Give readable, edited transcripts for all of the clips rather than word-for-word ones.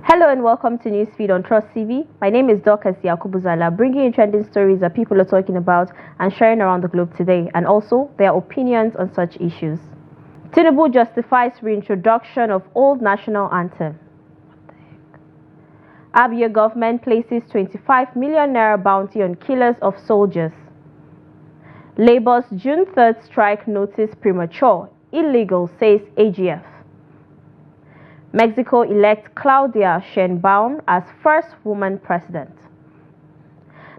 Hello and welcome to Newsfeed on Trust TV. My name is Dorcas Yakubu, bringing you trending stories that people are talking about and sharing around the globe today, and also their opinions on such issues. Tinubu justifies reintroduction of old National Anthem. Abia government places 25 million naira bounty on killers of soldiers. Labour's June 3rd strike notice premature, illegal, says AGF. Mexico elects Claudia Sheinbaum as first woman president.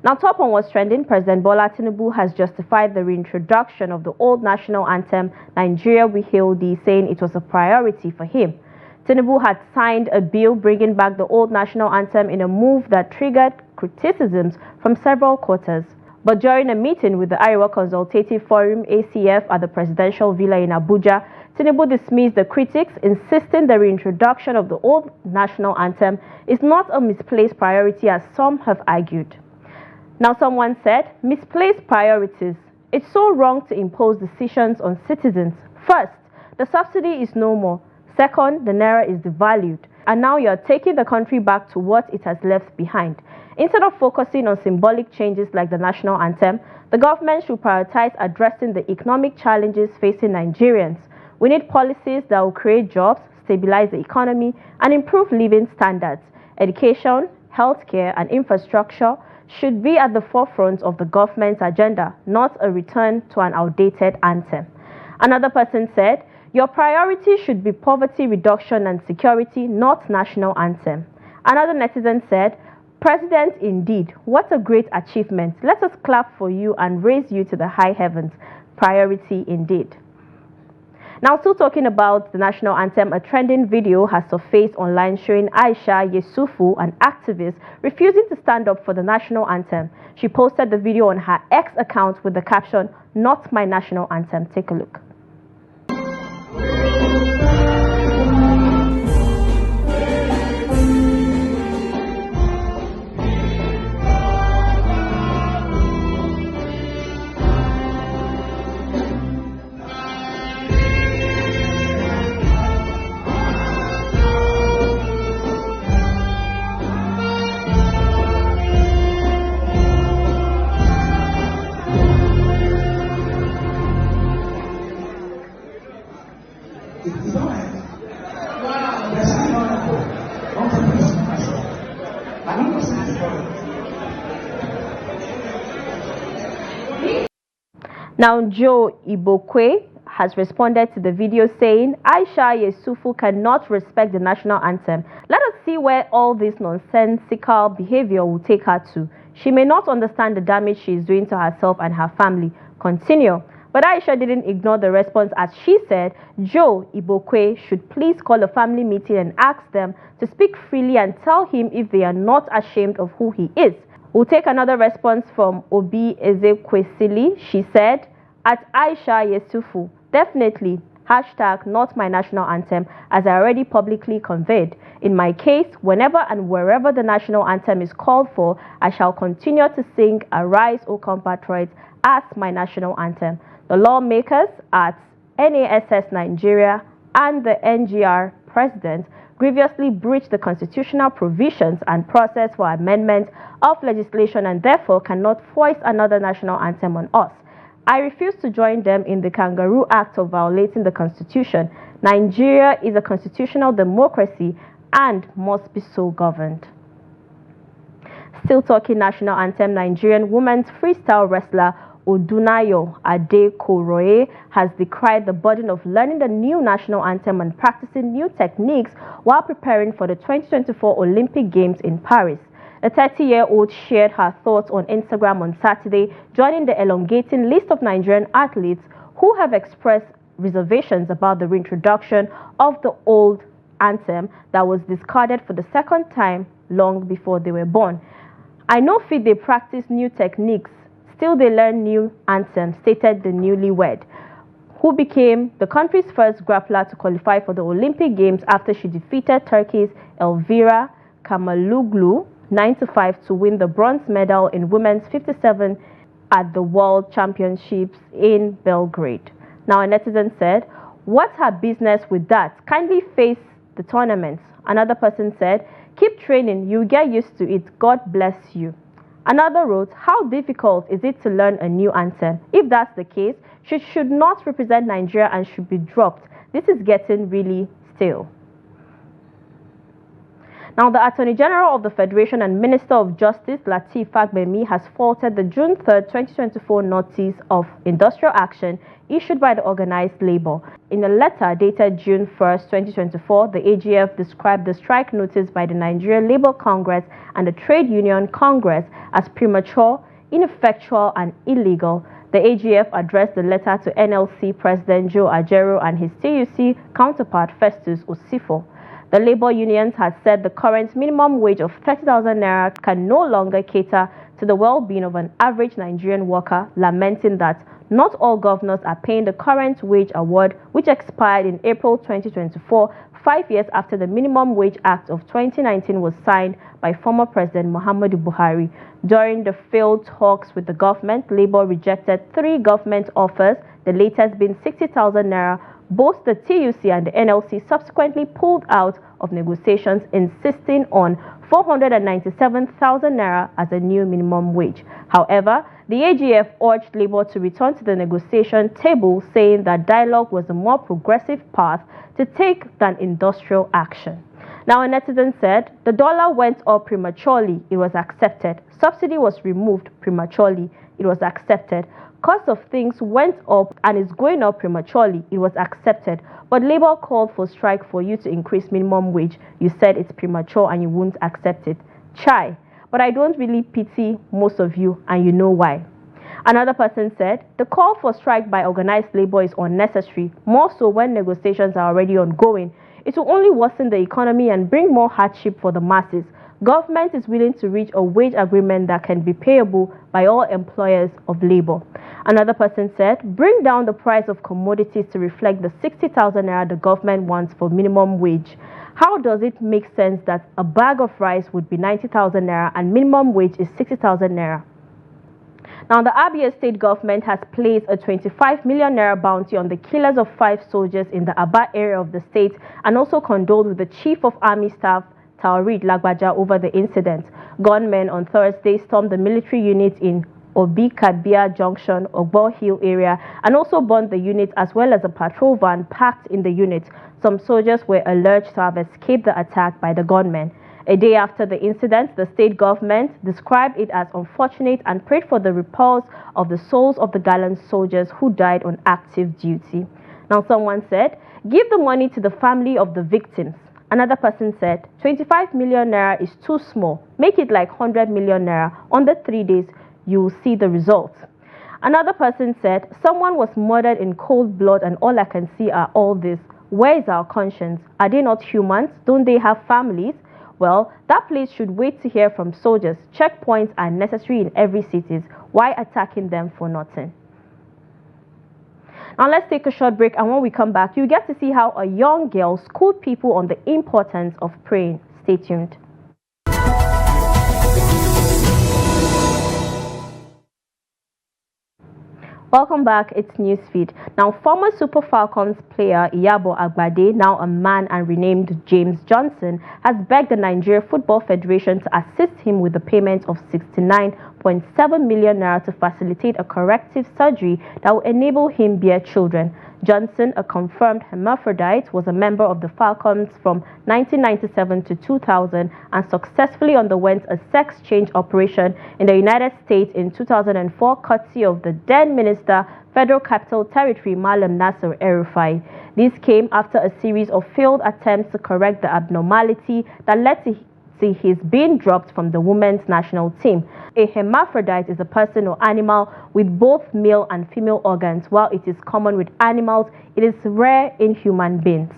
Now, top on what's trending, President Bola Tinubu has justified the reintroduction of the old national anthem, Nigeria We Hail Thee, saying it was a priority for him. Tinubu had signed a bill bringing back the old national anthem in a move that triggered criticisms from several quarters. But during a meeting with the Arewa Consultative Forum ACF at the presidential villa in Abuja, Tinubu dismissed the critics, insisting the reintroduction of the old national anthem is not a misplaced priority as some have argued. Now, someone said, misplaced priorities. It's so wrong to impose decisions on citizens. First, the subsidy is no more. Second, the naira is devalued. And now you're taking the country back to what it has left behind. Instead of focusing on symbolic changes like the national anthem, the government should prioritize addressing the economic challenges facing Nigerians. We need policies that will create jobs, stabilize the economy, and improve living standards. Education, healthcare, and infrastructure should be at the forefront of the government's agenda, not a return to an outdated anthem. Another person said, your priority should be poverty reduction and security, not national anthem. Another netizen said, President, indeed, what a great achievement. Let us clap for you and raise you to the high heavens. Priority indeed. Now, still talking about the national anthem, a trending video has surfaced online showing Aisha Yesufu, an activist, refusing to stand up for the national anthem. She posted the video on her X account with the caption, "Not my national anthem." Take a look. Now, Joe Ibokwe has responded to the video saying, Aisha Yesufu cannot respect the national anthem. Let us see where all this nonsensical behavior will take her to. She may not understand the damage she is doing to herself and her family. Continue. But Aisha didn't ignore the response as she said, Joe Ibokwe should please call a family meeting and ask them to speak freely and tell him if they are not ashamed of who he is. We'll take another response from Obi Ezekwesili. She said, at Aisha Yesufu, definitely, hashtag not my national anthem, as I already publicly conveyed. In my case, whenever and wherever the national anthem is called for, I shall continue to sing Arise, O Compatriots as my national anthem. The lawmakers at NASS Nigeria and the NGR president grievously breached the constitutional provisions and process for amendment of legislation and therefore cannot foist another national anthem on us. I refuse to join them in the kangaroo act of violating the constitution. Nigeria is a constitutional democracy and must be so governed. Still talking national anthem, Nigerian women's freestyle wrestler Odunayo Adekoroye has decried the burden of learning the new national anthem and practicing new techniques while preparing for the 2024 Olympic Games in Paris. The 30-year-old shared her thoughts on Instagram on Saturday, joining the elongating list of Nigerian athletes who have expressed reservations about the reintroduction of the old anthem that was discarded for the second time long before they were born. I know fit they practice new techniques, still they learn new anthems, stated the newlywed, who became the country's first grappler to qualify for the Olympic Games after she defeated Turkey's Elvira Kamaluglu 9-5 to win the bronze medal in women's 57 at the World Championships in Belgrade. Now, a netizen said, what's her business with that? Kindly face the tournament. Another person said, Keep training, you'll get used to it. God bless you. Another wrote, how difficult is it to learn a new anthem? If that's the case, she should not represent Nigeria and should be dropped. This is getting really stale. Now, the Attorney General of the Federation and Minister of Justice, Lateef Fagbemi, has faulted the June 3, 2024 Notice of Industrial Action issued by the organized labor. In a letter dated June 1, 2024, the AGF described the strike notice by the Nigerian Labour Congress and the Trade Union Congress as premature, ineffectual, and illegal. The AGF addressed the letter to NLC President Joe Ajaero and his TUC counterpart Festus Osifo. The labor unions had said the current minimum wage of 30,000 naira can no longer cater to the well-being of an average Nigerian worker, lamenting that not all governors are paying the current wage award, which expired in April 2024, 5 years after the Minimum Wage Act of 2019 was signed by former President Muhammadu Buhari. During the failed talks with the government, Labour rejected 3 government offers, the latest being 60,000 naira. Both the TUC and the NLC subsequently pulled out of negotiations, insisting on 497,000 naira as a new minimum wage. However, the AGF urged Labour to return to the negotiation table, saying that dialogue was a more progressive path to take than industrial action. Now, a netizen said, the dollar went up prematurely, it was accepted. Subsidy was removed prematurely, it was accepted. Cost of things went up and is going up prematurely, it was accepted. But Labour called for strike for you to increase minimum wage. You said it's premature and you won't accept it. Chai, but I don't really pity most of you, and you know why. Another person said, the call for strike by organized labor is unnecessary, more so when negotiations are already ongoing. It will only worsen the economy and bring more hardship for the masses. Government is willing to reach a wage agreement that can be payable by all employers of labor. Another person said, bring down the price of commodities to reflect the 60,000 naira the government wants for minimum wage. How does it make sense that a bag of rice would be 90,000 naira and minimum wage is 60,000 naira? Now, the Abia state government has placed a 25 million naira bounty on the killers of 5 soldiers in the Aba area of the state and also condoled with the Chief of Army Staff, Taoreed Lagbaja, over the incident. Gunmen on Thursday stormed the military unit in Obi Kabia Junction, Ogbo Hill area, and also burned the unit as well as a patrol van parked in the unit. Some soldiers were alleged to have escaped the attack by the gunmen. A day after the incident, the state government described it as unfortunate and prayed for the repose of the souls of the gallant soldiers who died on active duty. Now, someone said, give the money to the family of the victims. Another person said, 25 million naira is too small. Make it like 100 million naira. Under 3 days, you will see the results. Another person said, someone was murdered in cold blood and all I can see are all this. Where is our conscience? Are they not humans? Don't they have families? Well, that place should wait to hear from soldiers. Checkpoints are necessary in every city. Why attacking them for nothing? Now let's take a short break, and when we come back, you get to see how a young girl schooled people on the importance of praying. Stay tuned. Welcome back, it's Newsfeed. Now, former Super Falcons player Iyabo Agbade, now a man and renamed James Johnson, has begged the Nigeria Football Federation to assist him with the payment of 69.7 million naira to facilitate a corrective surgery that will enable him bear children. Johnson, a confirmed hermaphrodite, was a member of the Falcons from 1997 to 2000 and successfully underwent a sex change operation in the United States in 2004, courtesy of the then Minister, Federal Capital Territory, Malam Nasser El-Rufai. This came after a series of failed attempts to correct the abnormality that led to his being dropped from the women's national team. A hermaphrodite is a person or animal with both male and female organs. While it is common with animals, it is rare in human beings.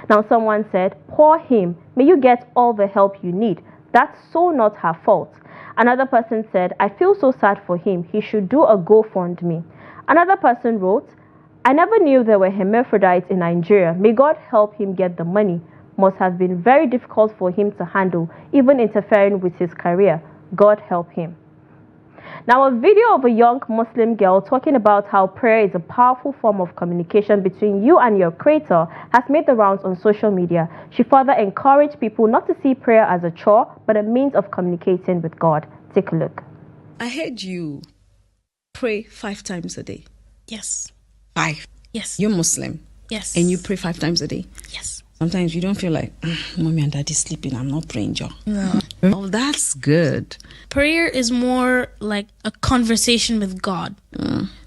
Now, someone said, poor him, may you get all the help you need. That's so not her fault. Another person said, I feel so sad for him, he should do a GoFundMe. Another person wrote, I never knew there were hermaphrodites in Nigeria. May God help him get the money. Must have been very difficult for him to handle, even interfering with his career. God help him. Now, a video of a young Muslim girl talking about how prayer is a powerful form of communication between you and your creator has made the rounds on social media. She further encouraged people not to see prayer as a chore, but a means of communicating with God. Take a look. I heard you pray 5 times a day. Yes. 5? Yes. You're Muslim? Yes. And you pray 5 times a day? Yes. Sometimes you don't feel like, mommy and daddy sleeping, I'm not praying, Joe. No. Oh, that's good. Prayer is more like a conversation with God.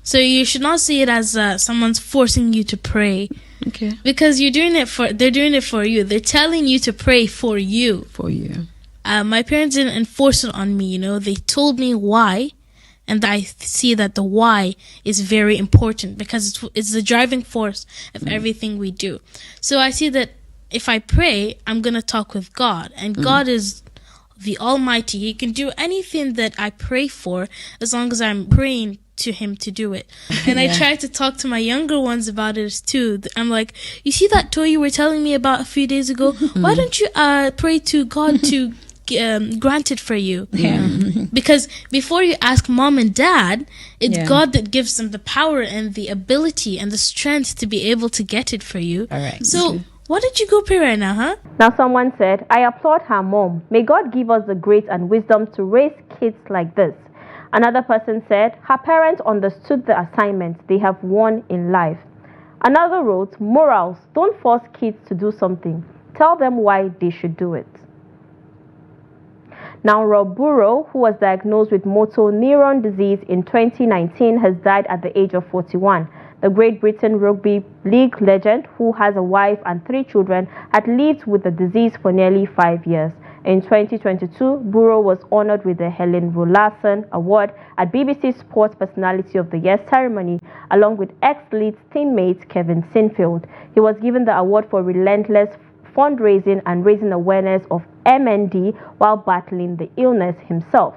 So you should not see it as someone's forcing you to pray. Okay. Because they're doing it for you. They're telling you to pray for you. For you. My parents didn't enforce it on me, They told me why. And I see that the why is very important because it's the driving force of everything we do. So I see that if I pray, I'm going to talk with God. And God is the Almighty. He can do anything that I pray for as long as I'm praying to Him to do it. And I try to talk to my younger ones about it too. I'm like, you see that toy you were telling me about a few days ago? Why don't you pray to God to grant it for you? Because before you ask mom and dad, it's God that gives them the power and the ability and the strength to be able to get it for you. All right. So why don't you go pray right now, huh? Now, someone said, I applaud her mom. May God give us the grace and wisdom to raise kids like this. Another person said, her parents understood the assignment they have won in life. Another wrote, morals, don't force kids to do something. Tell them why they should do it. Now, Rob Burrow, who was diagnosed with motor neuron disease in 2019, has died at the age of 41. The Great Britain Rugby League legend, who has a wife and 3 children, had lived with the disease for nearly 5 years. In 2022, Burrow was honored with the Helen Rolason Award at BBC Sports Personality of the Year ceremony, along with ex-Leeds teammate Kevin Sinfield. He was given the award for relentless fundraising and raising awareness of MND while battling the illness himself.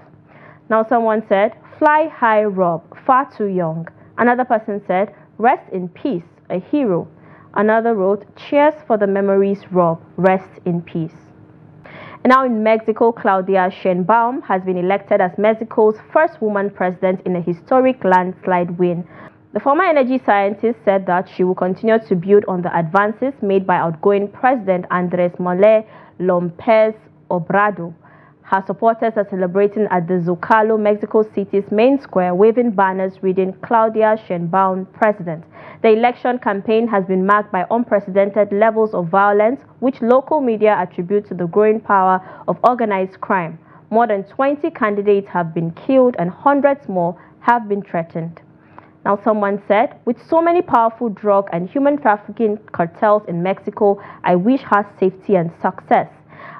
Now, someone said, fly high, Rob, far too young. Another person said, rest in peace, a hero. Another wrote, cheers for the memories, Rob, rest in peace. And now in Mexico, Claudia Sheinbaum has been elected as Mexico's first woman president in a historic landslide win. The former energy scientist said that she will continue to build on the advances made by outgoing President Andrés Manuel López Obrador. Her supporters are celebrating at the Zocalo, Mexico City's main square, waving banners reading Claudia Sheinbaum, President. The election campaign has been marked by unprecedented levels of violence, which local media attribute to the growing power of organized crime. More than 20 candidates have been killed and hundreds more have been threatened. Now, someone said, with so many powerful drug and human trafficking cartels in Mexico, I wish her safety and success.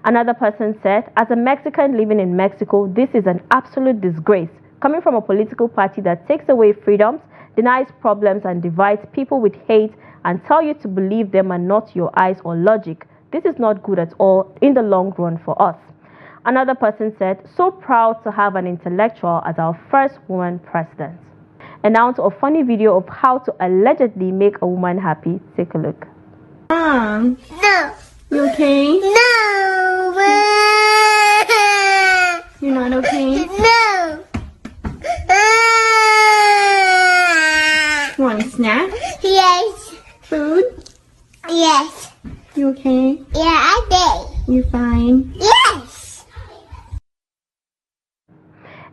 Another person said, as a Mexican living in Mexico, this is an absolute disgrace, coming from a political party that takes away freedoms, denies problems, and divides people with hate and tell you to believe them and not your eyes or logic. This is not good at all in the long run for us. Another person said, so proud to have an intellectual as our first woman president. And now to a funny video of how to allegedly make a woman happy. Take a look. No. You okay? No. You're not okay? No. You want a snack? Yes. Food? Yes. You okay? Yeah, I did. You fine? Yes.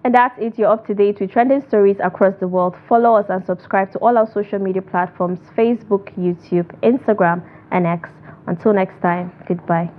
And that's it. You're up to date with trending stories across the world. Follow us and subscribe to all our social media platforms: Facebook, YouTube, Instagram, and X. Until next time, goodbye.